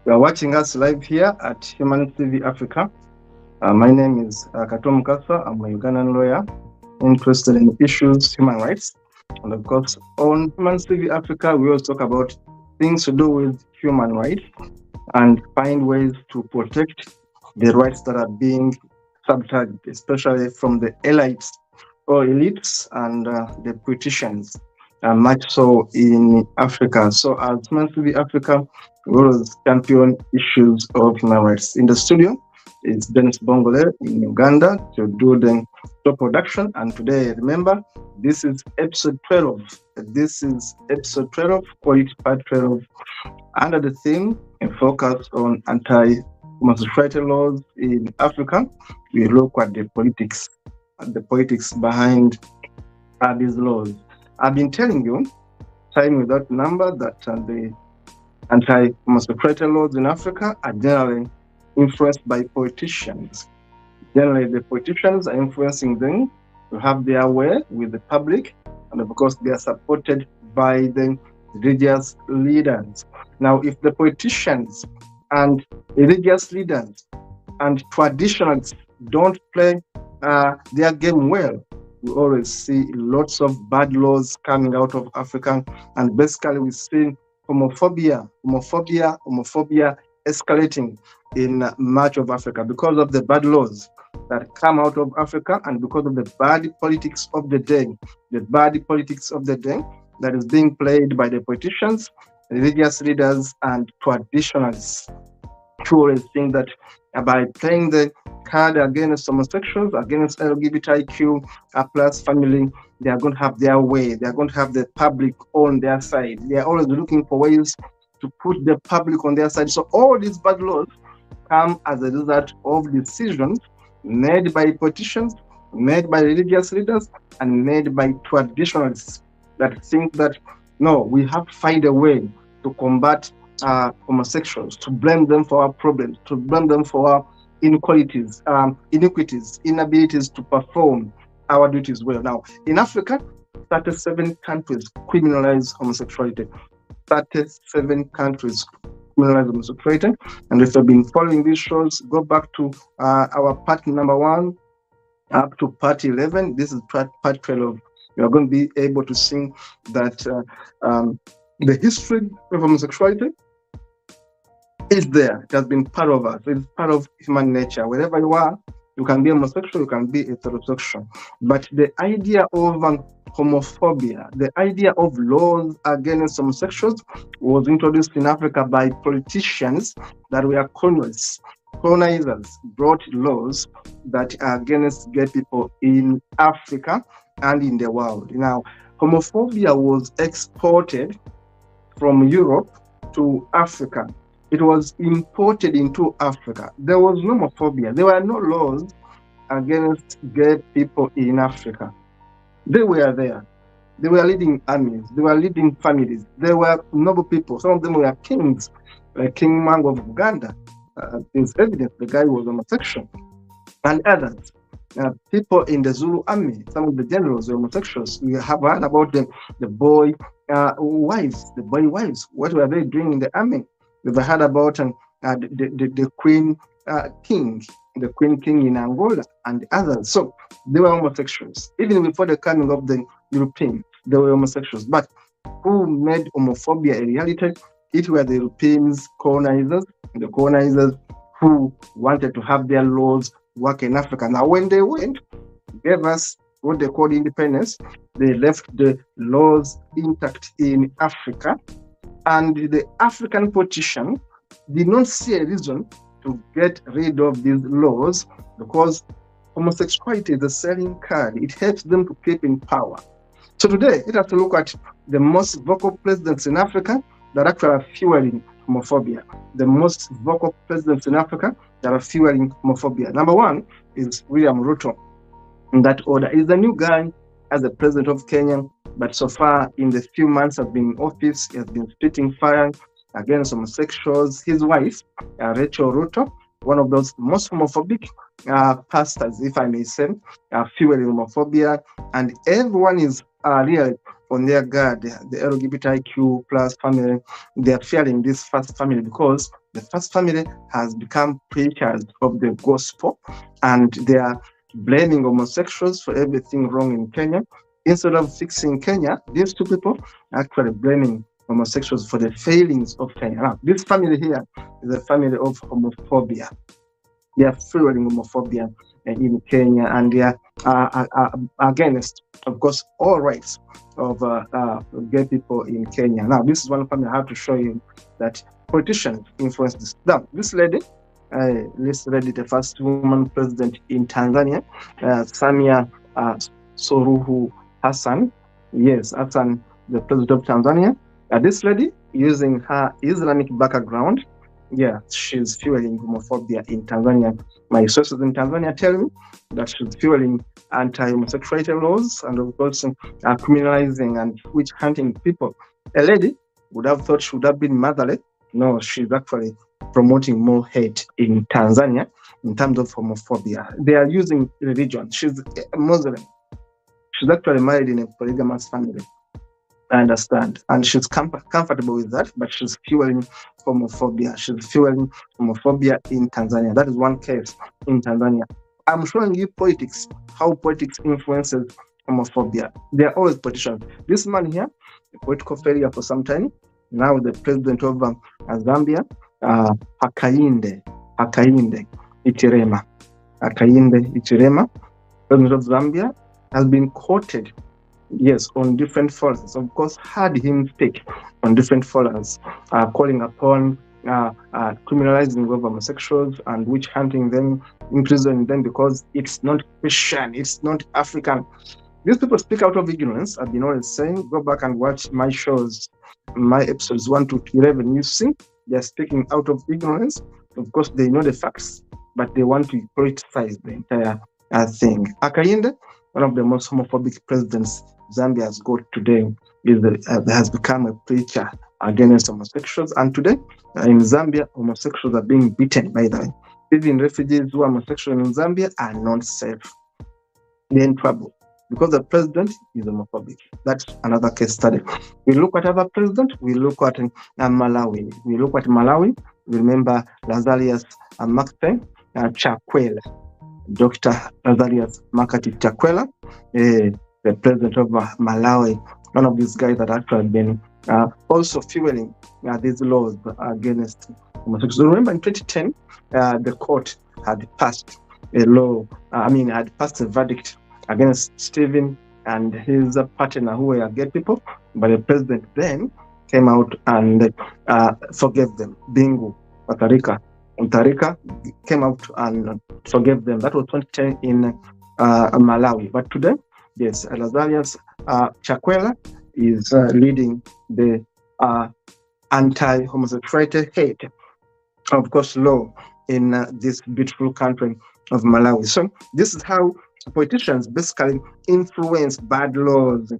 You are watching us live here at Human TV Africa. My name is Katom Kasa. I'm a Ugandan lawyer interested in issues human rights. And of course, on Human TV Africa, we always talk about things to do with human rights and find ways to protect the rights that are being subtracted, especially from the elites and the politicians, much so in Africa. So, as Human TV Africa, we always champion issues of human rights. In the studio is Dennis Bongole in Uganda to do the show production. And today, remember, this is episode 12. This is episode 12, call it part 12, under the theme and focus on anti-homosexuality laws in Africa. We look at the politics behind these laws. I've been telling you, time without number, that the anti-homosexuality laws in Africa are generally influenced by politicians. Generally, the politicians are influencing them to have their way with the public, and of course, they are supported by the religious leaders. Now, if the politicians and religious leaders and traditionalists don't play their game well, we always see lots of bad laws coming out of Africa, and basically we see homophobia escalating in much of Africa because of the bad laws that come out of Africa and because of the bad politics of the day, that is being played by the politicians, religious leaders, and traditionalists, who always think that by playing the card against homosexuals, against LGBTIQ plus family, they are going to have their way. They are going to have the public on their side. They are always looking for ways to put the public on their side. So all these bad laws come as a result of decisions made by politicians, made by religious leaders, and made by traditionalists that think that, no, we have to find a way to combat homosexuals, to blame them for our problems, to blame them for our inequalities, inabilities to perform our duties well. Now, in Africa, 37 countries criminalize homosexuality. 37 countries criminalize homosexuality. And if you've been following these shows, go back to our part number 1 up to part 11. This is part 12. You are going to be able to see that the history of homosexuality is there. It has been part of us. It's part of human nature. Wherever you are, you can be homosexual, you can be heterosexual. But the idea of homophobia, the idea of laws against homosexuals, was introduced in Africa by politicians that were colonists. Colonizers brought laws that are against gay people in Africa and in the world. Now, homophobia was exported from Europe to Africa. It was imported into Africa. There was no homophobia. There were no laws against gay people in Africa. They were there. They were leading armies. They were leading families. They were noble people. Some of them were kings, like King Mango of Uganda. There's evidence the guy was homosexual. And others. People in the Zulu army, some of the generals were homosexuals. We have heard about the boy wives. What were they doing in the army? We've heard about the queen king, the queen king in Angola, and others. So they were homosexuals. Even before the coming of the Europeans, they were homosexuals. But who made homophobia a reality? It were the Europeans, colonizers, the colonizers who wanted to have their laws work in Africa. Now, when they went, gave us what they called independence, they left the laws intact in Africa. And the African politician did not see a reason to get rid of these laws because homosexuality is a selling card. It helps them to keep in power. So today, let us look at the most vocal presidents in Africa that actually are fueling homophobia. The most vocal presidents in Africa that are fueling homophobia. Number 1 is William Ruto. In that order, he's the new guy as the president of Kenya, but so far in the few months has been in office, he has been spitting fire against homosexuals. His wife, Rachel Ruto, one of those most homophobic pastors, if I may say, fueling homophobia, and everyone is really on their guard. The LGBTIQ plus family, they are fearing this first family because the first family has become preachers of the gospel, and they are blaming homosexuals for everything wrong in Kenya. Instead of fixing Kenya, these two people are actually blaming homosexuals for the failings of Kenya. Now, this family here is a family of homophobia. They are fueling homophobia in Kenya, and they are against, of course, all rights of gay people in Kenya. Now, this is one family I have to show you that politicians influence this. Now, this lady, the first woman president in Tanzania, Samia Suluhu Hassan. Yes, Hassan, the president of Tanzania. This lady, using her Islamic background, yeah, she's fueling homophobia in Tanzania. My sources in Tanzania tell me that she's fueling anti-homosexuality laws and, of course, criminalizing and witch hunting people. A lady would have thought she would have been motherly. No, she's actually promoting more hate in Tanzania in terms of homophobia. They are using religion. She's a Muslim. She's actually married in a polygamous family. I understand. And she's comfortable with that, but she's fueling homophobia. She's fueling homophobia in Tanzania. That is one case in Tanzania. I'm showing you politics, how politics influences homophobia. They are always politicians. This man here, a political failure for some time, now the president of Zambia, Hakainde Hichilema. Hakainde Hichilema, president of Zambia, has been quoted, yes, on different forums. Of course, heard him speak on different forums, calling upon criminalizing of homosexuals and witch hunting them, imprisoning them because it's not Christian, it's not African. These people speak out of ignorance. I've been always saying, go back and watch my shows, my episodes 1 to 11. You see, they're speaking out of ignorance. Of course, they know the facts, but they want to politicize the entire thing. Hakainde, one of the most homophobic presidents Zambia has got today, has become a preacher against homosexuals. And today, in Zambia, homosexuals are being beaten, by the way. Even refugees who are homosexual in Zambia are not safe. They're in trouble because the president is homophobic. That's another case study. We look at other presidents. We look at Malawi. We look at Malawi. Remember Lazarus Makate Chakwera. Dr. Lazarus Makate Chakwera, the president of Malawi, one of these guys that actually have been also fueling these laws against homosexuals. Remember in 2010, the court had passed a law, had passed a verdict against Stephen and his partner who were gay people, but the president then came out and forgave them. Bingu Mutharika came out and forgave them. That was 2010 in Malawi. But today, yes, Lazarus Chakwera is leading the anti-homosexuality hate, of course, law in this beautiful country of Malawi. So this is how politicians basically influence bad laws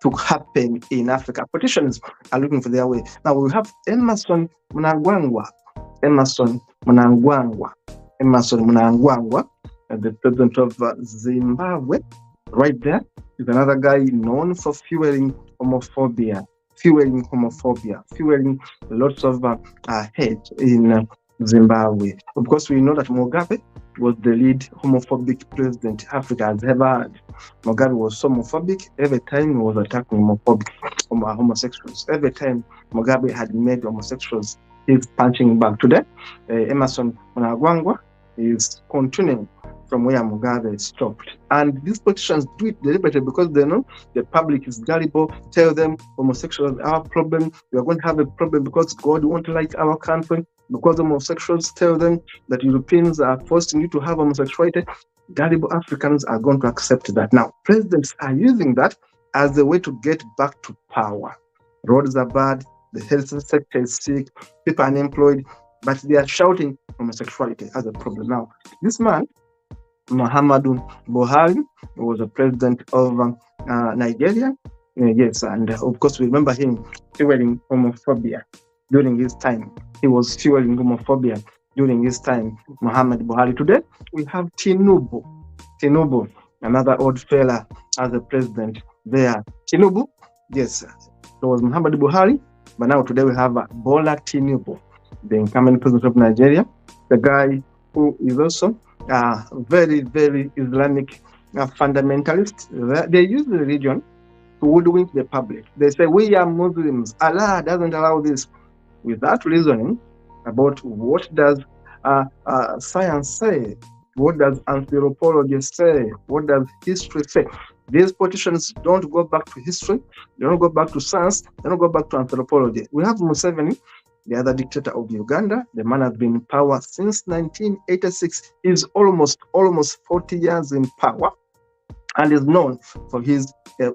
to happen in Africa. Politicians are looking for their way. Now we have Emerson Mnangagwa, the president of Zimbabwe. Right there is another guy known for fueling homophobia, fueling lots of hate in Zimbabwe. Of course, we know that Mugabe was the lead homophobic president Africa has ever had. Mugabe was so homophobic, every time he was attacking homosexuals. Every time Mugabe had made homosexuals, he's punching back. Today, Emerson Mnangagwa is continuing from where Mugabe stopped. And these politicians do it deliberately because they know the public is gullible. Tell them homosexuals are our problem. We are going to have a problem because God won't like our country. Because homosexuals tell them that Europeans are forcing you to have homosexuality, gullible Africans are going to accept that. Now, presidents are using that as a way to get back to power. Roads are bad, the health sector is sick, people are unemployed, but they are shouting homosexuality as a problem. Now, this man, Muhammadu Buhari, was the president of Nigeria. Yes, and of course, we remember him fueling homophobia during his time. He was fueling homophobia during his time, Muhammad Buhari. Today, we have Tinubu, another old fella as a president there. Tinubu Yes, it was Muhammad Buhari, but now today we have Bola Tinubu, the incumbent president of Nigeria, the guy who is also very, very Islamic fundamentalist. They use the religion to hoodwink the public. They say, we are Muslims. Allah doesn't allow this. Without reasoning about what does science say, what does anthropology say, what does history say. These politicians don't go back to history, they don't go back to science, they don't go back to anthropology. We have Museveni, the other dictator of Uganda. The man has been in power since 1986. He's almost 40 years in power and is known for his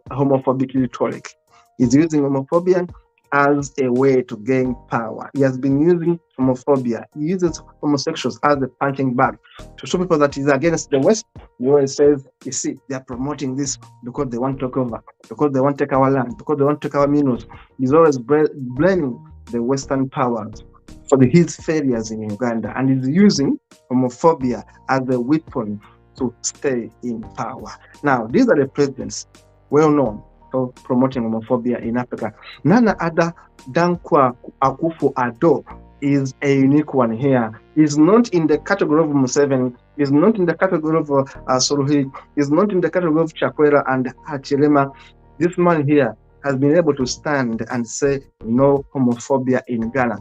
homophobic rhetoric. He's using homophobia as a way to gain power. He has been using homophobia. He uses homosexuals as a punching bag to show people that he's against the West. He always says, you see, they are promoting this because they want to take over, because they want to take our land, because they want to take our minerals. He's always blaming the Western powers for his failures in Uganda, and he's using homophobia as a weapon to stay in power. Now, these are the presidents well known for promoting homophobia in Africa. Nana Ada Dankwa Akufo-Addo is a unique one here. He's not in the category of Museveni, he's not in the category of Soluhi, he's not in the category of Chakwera and Achilema. This man here has been able to stand and say no homophobia in Ghana.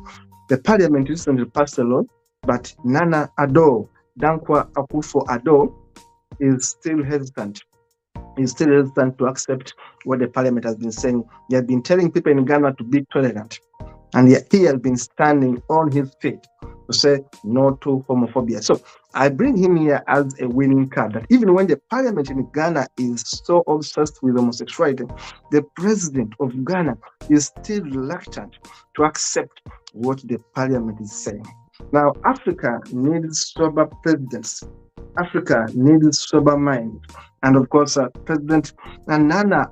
The parliament recently passed a law, but Nana Addo Dankwa Akufo-Addo is still hesitant. He's still hesitant to accept what the parliament has been saying. They have been telling people in Ghana to be tolerant, and yet he has been standing on his feet to say no to homophobia. So I bring him here as a winning card, that even when the parliament in Ghana is so obsessed with homosexuality, the president of Ghana is still reluctant to accept what the parliament is saying. Now, Africa needs sober presidents. Africa needs sober minds. And of course, President Nana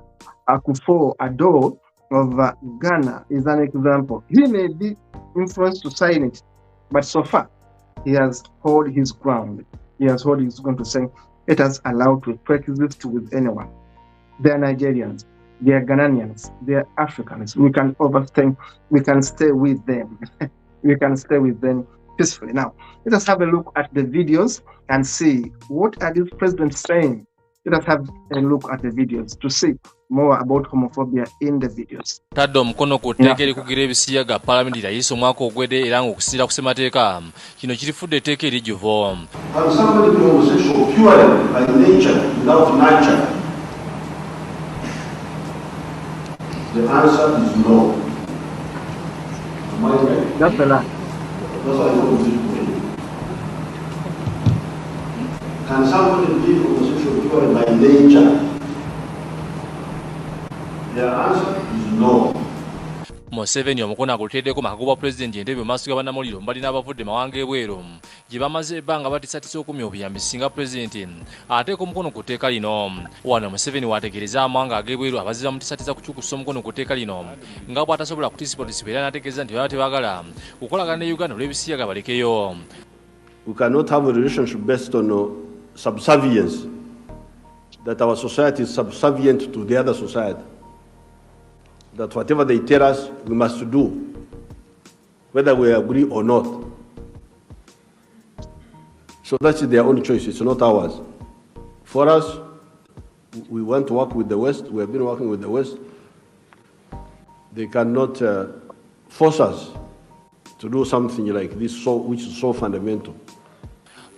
Akufo-Addo of Ghana is an example. He may be influenced to sign it, but so far, he has held his ground. He has held his ground to say, let us allow to coexist with anyone. They are Nigerians, they are Ghanaians, they are Africans. We can overstay, we can stay with them. We can stay with them peacefully. Now, let us have a look at the videos and see what are these presidents saying. Let us have a look at the videos to see more about homophobia in the videos. Taddo mkono ku tteeka erikugira ebisiyaga palamenti yayise omwaka ogwedde era ng'okusiira ku ssemateeka kino kirifudde etteeka erijuvu. Can somebody be homosexual purely by nature without nurture? The answer is no. Am I right? That's the lie. That's why I want to say. Can somebody be homosexual purely by nature? The answer is no. Museveni omukono aguteddeko makuba pulezidenti entebe mu maaso g'abannamawulire balina abavudde mawanga ebweru gye bamaze ebbanga batisatisa okumya obuyambi singa pulezidenti ateeka omukono ku tteeka lino. Wano Museveni waategeereza amawanga ag'ebweru abazize bamutisatiza kukyukusa omukono ku tteeka lino nga bw'atasobola kutisipotisipa era n'ategeeza nti baba tebaagala kukolagana ne Uganda olw'ebisiyaga balekeyo. We cannot have a relationship based on subservience, that our society is subservient to the other society. That whatever they tell us, we must do, whether we agree or not. So that's their own choice, it's not ours. For us, we want to work with the West, we have been working with the West. They cannot force us to do something like this, which is so fundamental.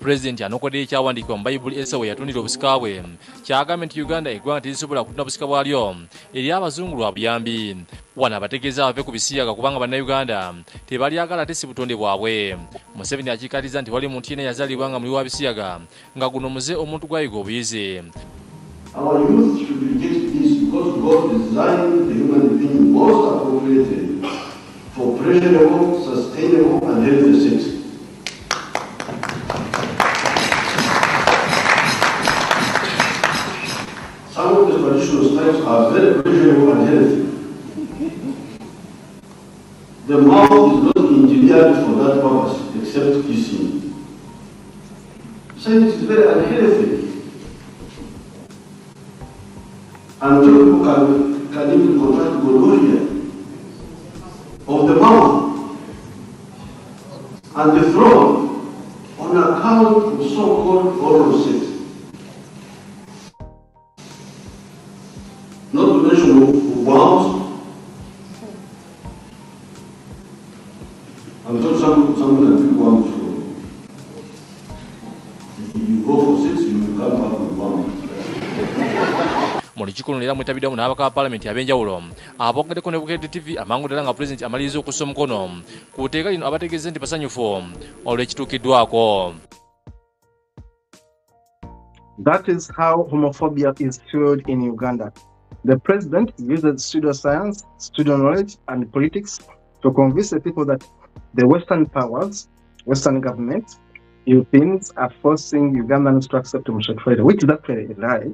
President anokodde ekyawandiikibwa mu Bayibuli Esawu yatundira obusika bwe kyagambye nti Uganda eggwanga terisobola kutunda busika bwalyo eri abazungu lwa buyambi. Wano abategeeza bave ku bisiyaga kubanga bannayuganda tebalyagala ate si butonde bwabwe. Museveni akiikiriza nti wali muntu yenna yazaalibwa nga muli wa bisiyaga nga guno muze omuntu gwayiga obuyize. Our youth should reject this because God designed the human being most appropriated for pleasurable, sustainable, and healthy sex. Some of the traditional styles are very pleasurable and healthy. The mouth is not engineered for that purpose, except kissing. So it is very unhealthy. And people can can even contract gonorrhea of the mouth and the throat on account of so-called oral sex. Not to mention wounds. I'm sure someone can pick wounds. You go for sex, you will come back with wounds. Muli chikulunira mwitabidwa munabaka wa parliament abenjawulo abogeddeko ne Bukedde TV amangudera nga president amaliriza okussa omukono ku tteeka lino abategeeze nti basanyufu olw'ekituukiddwako. That is how homophobia is fueled in Uganda. The president uses pseudoscience, pseudo-knowledge, and politics to convince the people that the Western powers, Western governments, Europeans are forcing Ugandans to accept homosexuality, which is actually a lie.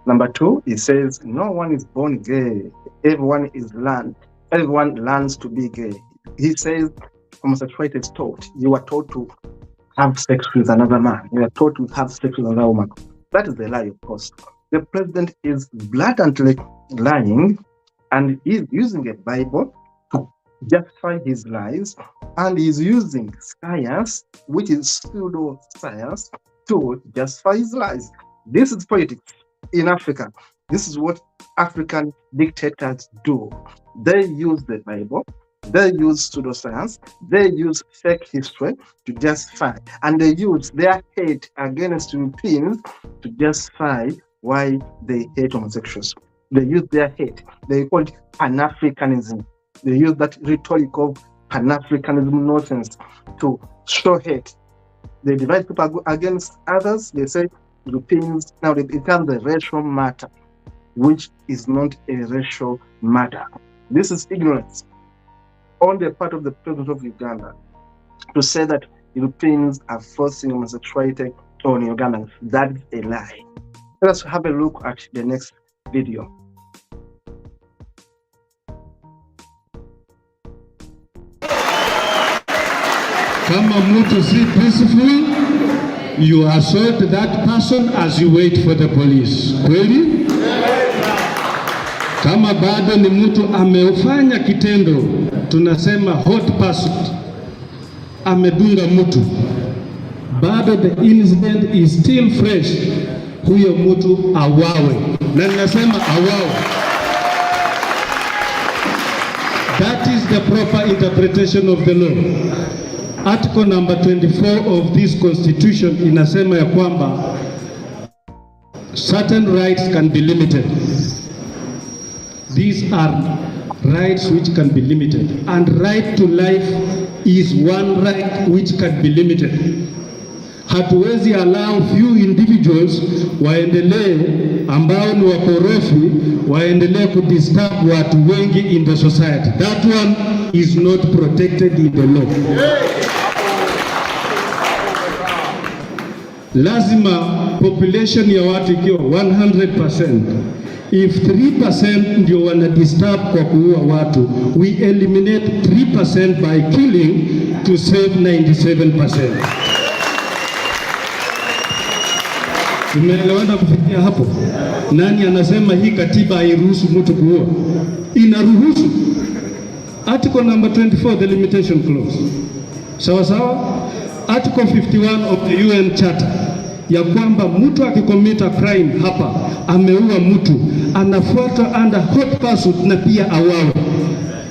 Number two, he says no one is born gay. Everyone learns to be gay. He says homosexuality is taught. You are taught to have sex with another man. You are taught to have sex with another woman. That is a lie, of course. The president is blatantly lying, and he's using a Bible to justify his lies, and he's using science, which is pseudo-science, to justify his lies. This is politics in Africa. This is what African dictators do. They use the Bible, they use pseudoscience, they use fake history to justify, and they use their hate against Europeans to justify why they hate homosexuals. They use their hate. They call it Pan-Africanism. They use that rhetoric of Pan-Africanism nonsense to show hate. They divide people against others. They say Europeans, now they become the racial matter, which is not a racial matter. This is ignorance on the part of the president of Uganda to say that Europeans are forcing homosexuality on Ugandans. That is a lie. Let's have a look at the next video. Kama mtu si peaceful, you assault that person as you wait for the police. Kweli? Kama bado ni mtu ameufanya kitendo, tunasema hot pursuit, amedunga mtu, bado the incident is still fresh, huyo mtu awawe. Na ninasema awawe. That is the proper interpretation of the law. Article number 24 of this constitution inasema ya kwamba certain rights can be limited. These are rights which can be limited, and right to life is one right which can be limited. Hatuwezi allow few individuals waendelee ambao ni wakorofi waendelee kudisturb watu wengi in the society. That one is not protected in the law. Lazima population ya watu ikiwa 100%, if 3% ndio wana disturb kwa kuua watu, we eliminate 3% by killing to save 97%. Tumeelewana kufikia hapo? Nani anasema hii katiba hairuhusu mtu kuua? Inaruhusu. Article number 24, the limitation clause. Sawa sawa? Article 51 of the UN Charter ya kwamba mtu akikomita crime hapa, ameua mtu, anafuata under hot pursuit na pia awawe.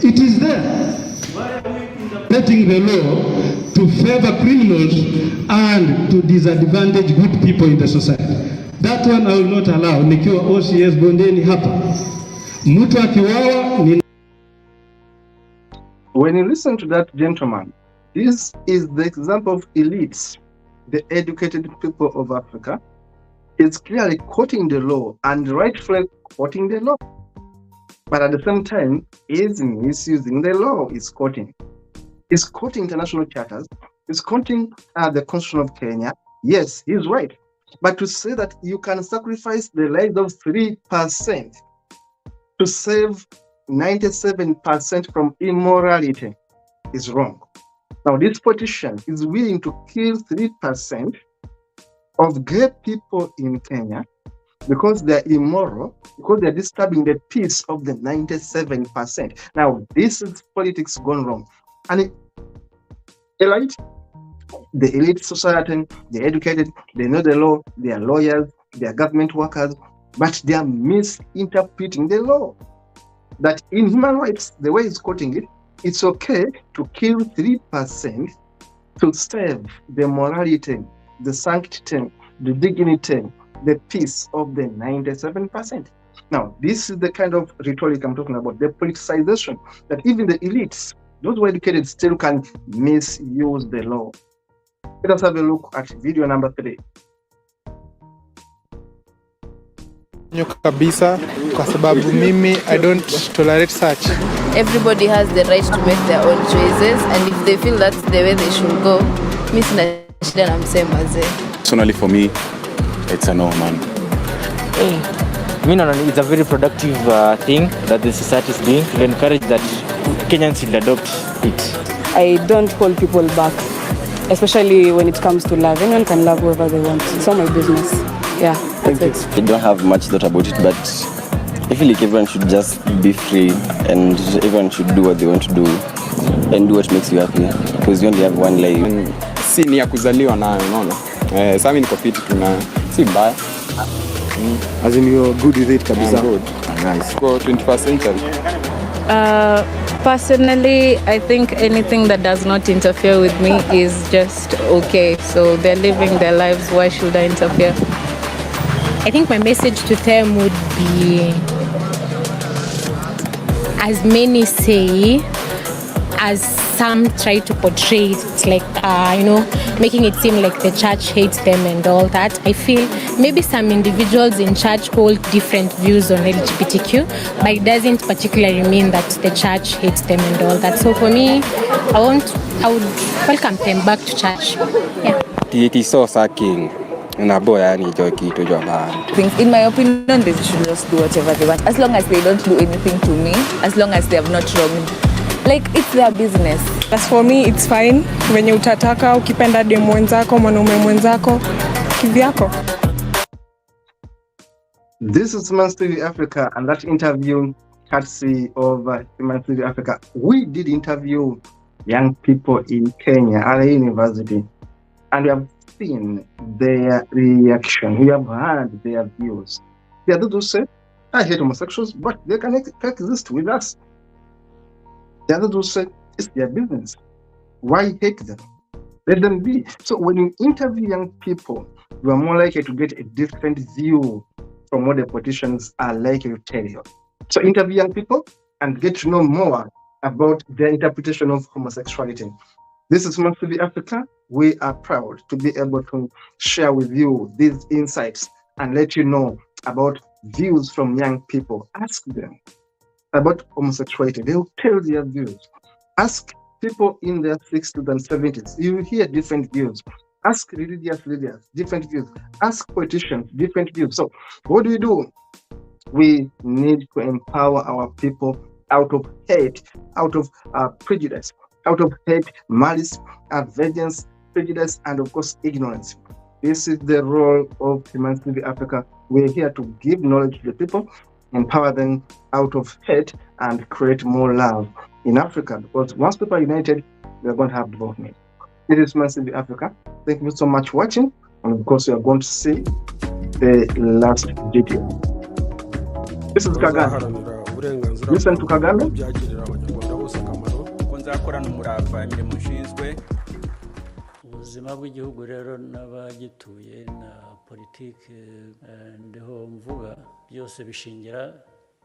It is there. Letting the law to favor criminals and to disadvantage good people in the society. That one I will not allow. Nikiwa OCS bondeni hapa, mtu akiwawa ni... When you listen to that gentleman, this is the example of elites, the educated people of Africa. It's clearly quoting the law and rightfully quoting the law. But at the same time, is misusing the law. Is quoting international charters. Is quoting the Constitution of Kenya. Yes, he's right. But to say that you can sacrifice the lives of 3% to save 97% from immorality is wrong. Now, this politician is willing to kill 3% of gay people in Kenya because they're immoral, because they're disturbing the peace of the 97%. Now, this is politics gone wrong. And elite, the elite society, they're educated, they know the law, they are lawyers, they are government workers, but they are misinterpreting the law. That in human rights, the way it's quoting it, it's okay to kill 3% to save the morality, the sanctity, the dignity, the peace of the 97%. Now, this is the kind of rhetoric I'm talking about, the politicization that even the elites, those who are educated, still can misuse the law. Let us have a look at video number 3. Kabisa kwa sababu mimi I don't tolerate such. Everybody has the right to make their own choices, and if they feel that's the way they should go, mimi sina shida na msema mzee. Personally for me, it's a no, man. It's a very productive thing that the society is doing to encourage that Kenyans should adopt it. I don't hold people back, especially when it comes to love. Anyone can love whoever they want. It's not my business. Yeah, that's it. I don't have much thought about it, but I feel like everyone should just be free and everyone should do what they want to do and do what makes you happy, because you only have one life. Si ni ya kuzaliwa nayo, unaona? Sasa mimi niko fit tuna si mbaya. As in you're good with it kabisa. Good. Nice. For 21st century. Personally, I think anything that does not interfere with me is just okay. So they're living their lives, why should I interfere? I think my message to them would be, as many say, as some try to portray it, like, making it seem like the church hates them and all that. I feel maybe some individuals in church hold different views on LGBTQ, but it doesn't particularly mean that the church hates them and all that. So for me, I would welcome them back to church. Yeah. It is so sucking. In my opinion, they should just do whatever they want, as long as they don't do anything to me, as long as they have not wronged. Like, it's their business. As for me, it's fine. Venye utataka, ukipenda demu mwenzako, mwanaume mwenzako, kivyako. This is Human TV Africa, and that interview courtesy of Human TV Africa. We did interview young people in Kenya at a university, and we have seen their reaction. We have heard their views. There are those who say, I hate homosexuals, but they can exist with us. The others who say, it's their business. Why hate them? Let them be. So when you interview young people, you are more likely to get a different view from what the politicians are likely to tell you. So interview young people and get to know more about their interpretation of homosexuality. This is Human TV Africa. We are proud to be able to share with you these insights and let you know about views from young people. Ask them about homosexuality. They will tell their views. Ask people in their 60s and 70s. You will hear different views. Ask religious leaders, different views. Ask politicians, different views. So what do? We need to empower our people out of hate, out of prejudice, out of hate, malice, vengeance, prejudice, and of course, ignorance. This is the role of Human TV Africa. We're here to give knowledge to the people, empower them out of hate, and create more love in Africa. Because once people are united, we are going to have development. It is Human TV Africa. Thank you so much for watching. And of course, you are going to see the last video. This is Kagame. Listen to Kagame. ubuzima bw'igihugu rero n'abagituye na politiki ndiho mvuga byose bishingira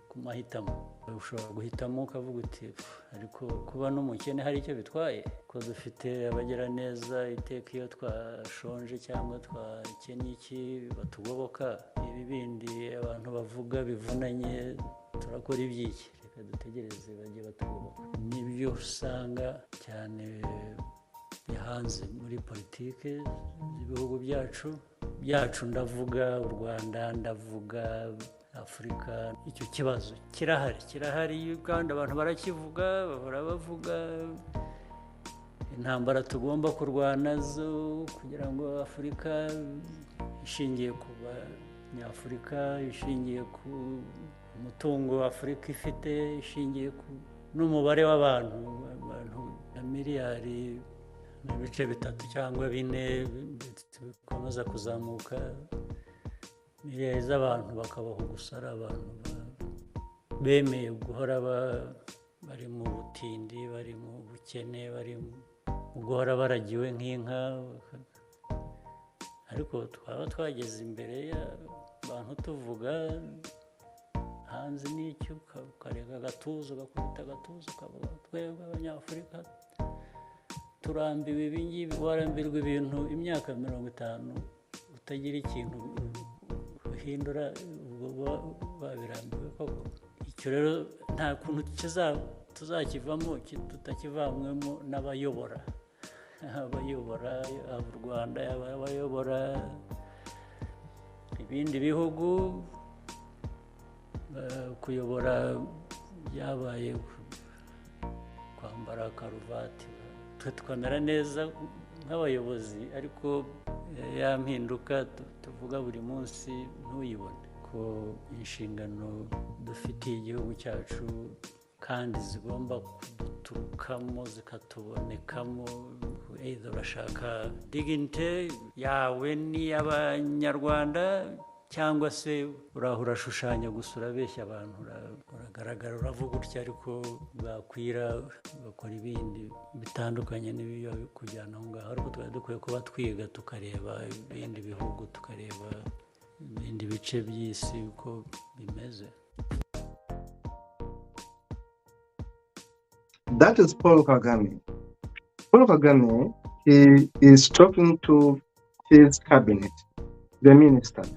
ku mahitamo. Ushobora guhitamo ukavuga uti ariko kuba n'umukene hari icyo bitwaye, ko dufite abagira neza iteka iyo twashonje cyangwa twakennye iki batugoboka, ibi bindi abantu bavuga bivunanye turakora ibyiki, reka dutegereze bajye batugoboka. Nibyo usanga cyane bihanze muri politiki z'ibihugu byacu ndavuga u Rwanda, ndavuga Afurika. Icyo kibazo kirahari kandi abantu barakivuga, bahora bavuga intambara tugomba kurwana zo kugira ngo Afurika ishingiye ku nyafurika, ishingiye ku mutungo Afurika ifite, ishingiye ku n'umubare w'abantu na miliyari n'ibice 3 cyangwa 4 bikomeza kuzamuka, miliyari z'abantu bakabaho gusara, abantu bemeye guhora bari mu butindi, bari mu bukene, bari mu guhora baragiwe nk'inka. Ariko twaba twageze imbere y'abantu tuvuga hanze n'icyo, ukarega agatuza, ugakubita agatuza, ukavuga twebwe Abanyafurika turambiwe ibi ngibi. Warambirwa ibintu imyaka 50 utagira ikintu uhindura, ubwo babirambiwe koko. Icyo rero nta kuntu tuzakivamo tutakivamwemo n'abayobora, abayobora u Rwanda, abayobora ibindi bihugu. Kuyobora byabaye kwambara karuvati, twe twamera neza nk'abayobozi, ariko ya mpinduka tuvuga buri munsi ntuyibone. Ko inshingano dufitiye igihugu cyacu kandi zigomba kuduturukamo, zikatubonekamo. Either urashaka dignity yawe n'iy'Abanyarwanda, cyangwa se urashushanya gusa, urabeshya abantu, uragaragara, uravuga utya, ariko bwakwira ugakora ibindi bitandukanye n'ibiyo kujyana aho ngaho. Ariko twari dukwiye kuba twiga, tukareba ibindi bihugu, tukareba ibindi bice by'isi uko bimeze. That is Paul Kagame. Paul Kagame, he is talking to his cabinet, the ministers,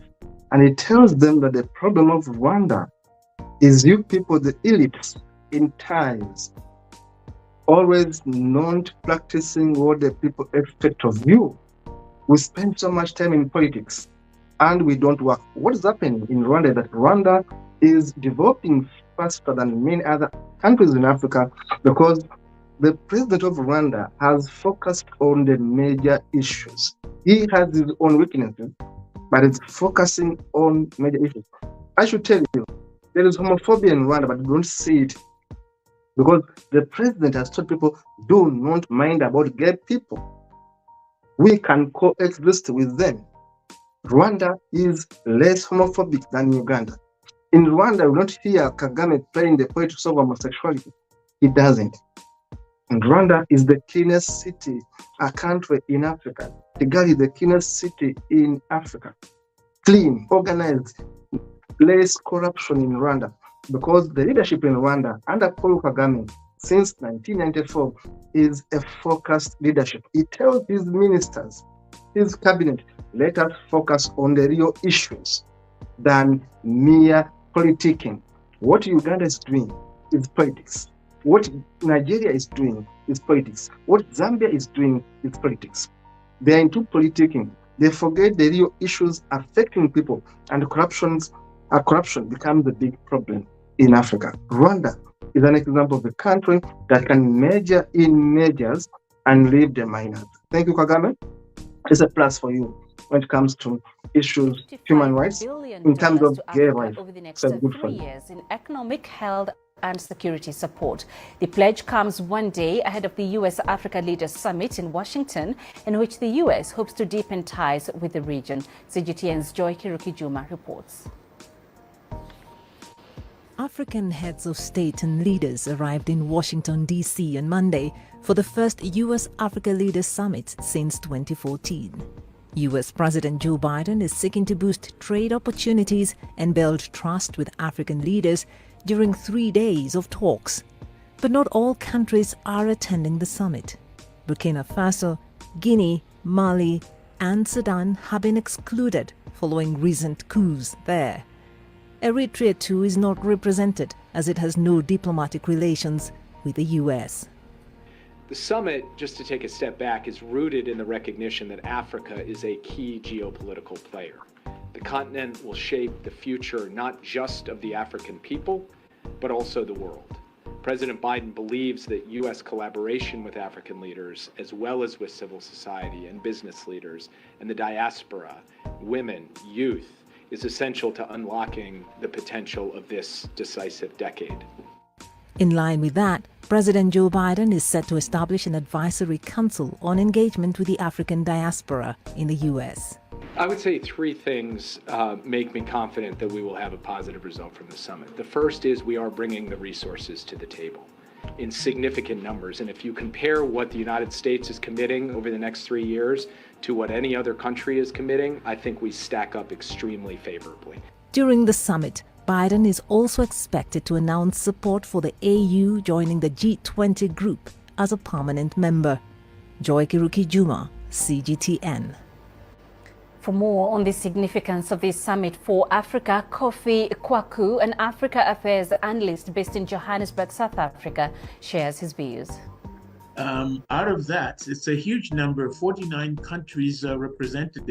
and he tells them that the problem of Rwanda is you people, the elites in ties, always not practicing what the people expect of you. We spend so much time in politics and we don't work. What is happening in Rwanda is that Rwanda is developing faster than many other countries in Africa because the president of Rwanda has focused on the major issues. He has his own weaknesses, but it's focusing on major issues. I should tell you, there is homophobia in Rwanda, but you don't see it because the president has told people, do not mind about gay people. We can coexist with them. Rwanda is less homophobic than Uganda. In Rwanda, we don't hear Kagame playing the politics of homosexuality. He doesn't. And Rwanda is the cleanest city, a country in Africa. Kigali is the cleanest city in Africa. Clean, organized, less corruption in Rwanda. Because the leadership in Rwanda under Paul Kagame since 1994 is a focused leadership. He tells his ministers, his cabinet, let us focus on the real issues than mere politicking. What Uganda is doing is politics. What Nigeria is doing is politics. What Zambia is doing is politics. They are into politicking. They forget the real issues affecting people, and corruption becomes the big problem in Africa. Rwanda is an example of a country that can major in majors and leave the minors. Thank you, Kagame. It's a plus for you when it comes to issues, human rights, in terms of gay rights. Over the next 3 years in economic, health, and security support. The pledge comes one day ahead of the U.S.-Africa Leaders Summit in Washington, in which the U.S. hopes to deepen ties with the region. CGTN's Joy Kiruki-Juma reports. African heads of state and leaders arrived in Washington, D.C. on Monday for the first U.S.-Africa Leaders Summit since 2014. U.S. President Joe Biden is seeking to boost trade opportunities and build trust with African leaders during 3 days of talks. But not all countries are attending the summit. Burkina Faso, Guinea, Mali, and Sudan have been excluded following recent coups there. Eritrea too is not represented as it has no diplomatic relations with the U.S. The summit, just to take a step back, is rooted in the recognition that Africa is a key geopolitical player. The continent will shape the future not just of the African people, but also the world. President Biden believes that U.S. collaboration with African leaders, as well as with civil society and business leaders and the diaspora, women, youth, is essential to unlocking the potential of this decisive decade. In line with that, President Joe Biden is set to establish an advisory council on engagement with the African diaspora in the U.S. I would say three things make me confident that we will have a positive result from the summit. The first is we are bringing the resources to the table in significant numbers. And if you compare what the United States is committing over the next 3 years to what any other country is committing, I think we stack up extremely favorably. During the summit, Biden is also expected to announce support for the AU joining the G20 group as a permanent member. Joy Kiruki Juma, CGTN. For more on the significance of this summit for Africa, Kofi Kwaku, an Africa Affairs analyst based in Johannesburg, South Africa, shares his views. Out of that, it's a huge number, 49 countries represented.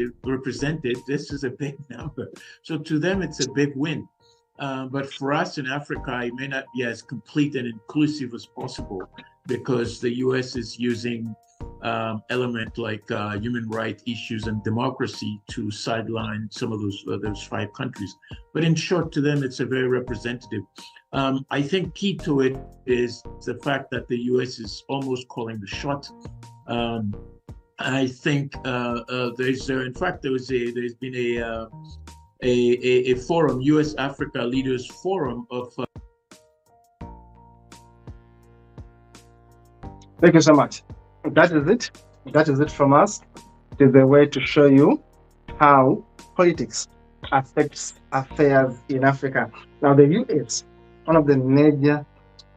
This is a big number. So to them, it's a big win. But for us in Africa, it may not be as complete and inclusive as possible because the US is using element like human rights issues and democracy to sideline some of those 5 countries. But in short, to them, it's a very representative. I think key to it is the fact that the US is almost calling the shot. I think there's been a forum, US Africa Leaders Forum of. Thank you so much. That is it. That is it from us. It is a way to show you how politics affects affairs in Africa. Now, the US, one of the major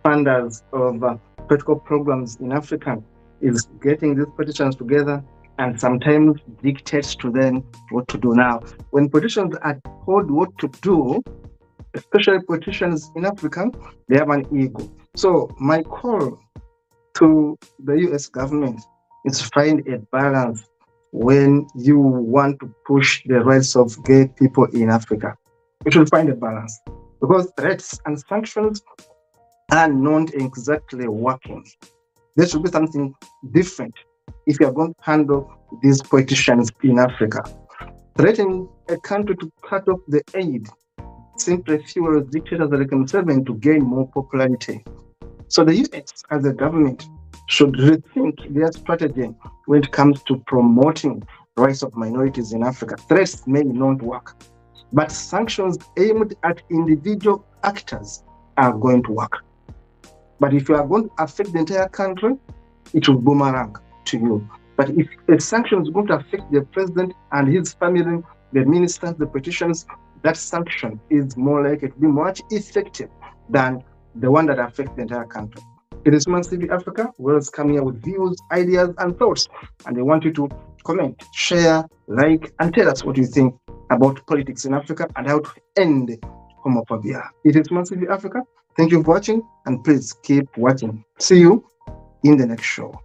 funders of political programs in Africa, is getting these politicians together and sometimes dictates to them what to do. Now, when politicians are told what to do, especially politicians in Africa, they have an ego. So my call to the US government is to find a balance when you want to push the rights of gay people in Africa. We should find a balance because threats and sanctions are not exactly working. There should be something different if you are going to handle these politicians in Africa. Threatening a country to cut off the aid simply fuels dictators like Museveni to gain more popularity. So the US as a government should rethink their strategy when it comes to promoting rights of minorities in Africa. Threats may not work, but sanctions aimed at individual actors are going to work. But if you are going to affect the entire country, it will boomerang to you. But if a sanction is going to affect the president and his family, the ministers, the politicians, that sanction is more likely to be much effective than the one that affects the entire country. It is Human TV Africa. We're coming here with views, ideas, and thoughts. And I want you to comment, share, like, and tell us what you think about politics in Africa and how to end homophobia. It is Human TV Africa. Thank you for watching, and please keep watching. See you in the next show.